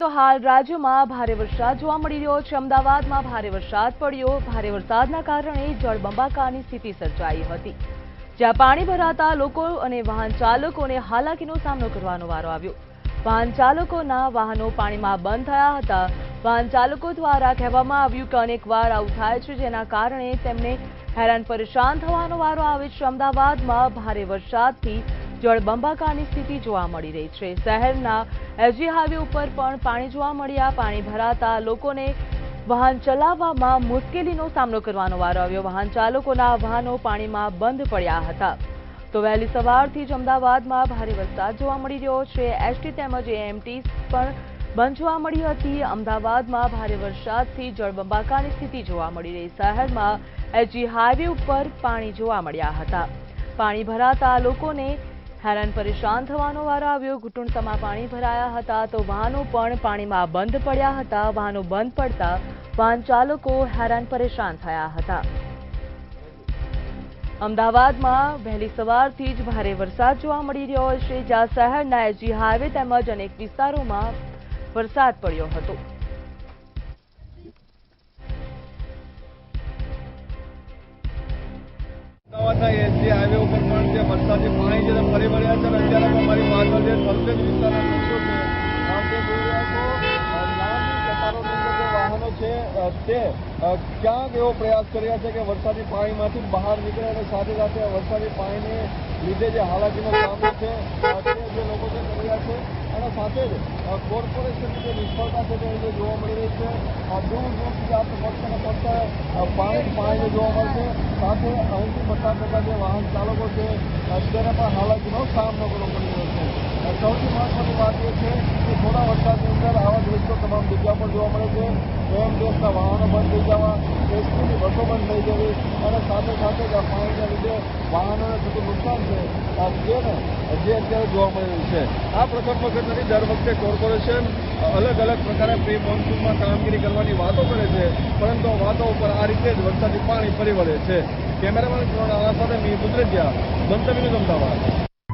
તો હાલ રાજ્યમાં ભારે વરસાદ જોવા મળી રહ્યો છે। અમદાવાદમાં ભારે વરસાદ પડ્યો। ભારે વરસાદના કારણે જળબંબાકારની સ્થિતિ સર્જાઈ હતી, જ્યાં પાણી ભરાતા લોકો અને વાહન ચાલકોને હાલાકીનો સામનો કરવાનો વારો આવ્યો। વાહન ચાલકોના વાહનો પાણીમાં બંધ થયા હતા। વાહન ચાલકો દ્વારા કહેવામાં આવ્યું કે અનેકવાર આવું થાય છે, જેના કારણે તેમને હેરાન પરેશાન થવાનો વારો આવે છે। અમદાવાદમાં ભારે વરસાદથી જળબંબાકારની સ્થિતિ જોવા મળી રહી છે। શહેરના એસજી હાઈવે ઉપર પણ પાણી જોવા મળ્યા। પાણી ભરાતા લોકોને વાહન ચલાવવામાં મુશ્કેલીનો સામનો કરવાનો વારો આવ્યો। વાહન ચાલકોના વાહનો પાણીમાં બંધ પડ્યા હતા। તો વહેલી સવારથી જ અમદાવાદમાં ભારે વરસાદ જોવા મળી રહ્યો છે। એસટી તેમજ એએમટી પણ બંધ જોવા મળી હતી। અમદાવાદમાં ભારે વરસાદથી જળબંબાકારની સ્થિતિ જોવા મળી રહી। શહેરમાં એસજી હાઈવે ઉપર પાણી જોવા મળ્યા હતા। પાણી ભરાતા લોકોને હેરાન પરેશાન થવાનો વારો આવ્યો। ઘૂંટણસમાં પાણી ભરાયા હતા, તો વાહનો પણ પાણીમાં બંધ પડ્યા હતા। વાહનો બંધ પડતા વાહન ચાલકો હેરાન પરેશાન થયા હતા। અમદાવાદમાં વહેલી સવારથી જ ભારે વરસાદ જોવા મળી રહ્યો છે, જ્યાં શહેરના એસજી હાઈવે તેમજ અનેક વિસ્તારોમાં વરસાદ પડ્યો હતો। એસજી હાઈવે ઉપર પણ જે વરસાદી પાણી છે ફરી વળ્યા છે। અત્યારે અમારી પાછળ જે સરખેજ વિસ્તારના દૃશ્યો છે, આપ જે જોઈ રહ્યા છો, લાંબી કતારોની અંદર જે વાહનો છે તે ક્યાંક એવો પ્રયાસ કરી રહ્યા છે કે વરસાદી પાણીમાંથી બહાર નીકળે અને સાથે સાથે વરસાદી પાણીને લીધે જે હાલાકીનો સામનો છે તે જે લોકો છે કરી રહ્યા છે। અને સાથે જ કોર્પોરેશનની જે નિષ્ફળતા છે તે જોવા મળી રહી છે। દૂર દૂર સુધી આપણે ફક્ત ને ફક્ત પાણી જોવા મળશે। સાથે અહીંથી પસાર થતા જે વાહન ચાલકો છે તેને પણ હાલાકીનો સામનો કરવો પડી રહ્યો છે। સૌથી મહત્વની વાત એ છે કે થોડા વરસાદની અંદર આવા દ્રશ્યો તમામ જગ્યા પર જોવા મળે છે। એએમટીએસના વાહનો બંધ થઈ જવા, એસટીની બસો બંધ થઈ જવી અને સાથે સાથે જ આ પાણીના લીધે વાહનોને થતું નુકસાન છે જે અત્યારે જોવા મળી રહ્યું છે। આ પ્રથમ વખત નથી, દર વખતે કોર્પોરેશન અલગ અલગ પ્રકારે પ્રી મોન્સૂનમાં કામગીરી કરવાની વાતો કરે છે, પરંતુ વાતો ઉપર આ રીતે જ વરસાદી પાણી ફરી વળે છે। કેમેરામેન કૃણાલ સાથે મી પુત્રેજા, બંધ અમદાવાદ।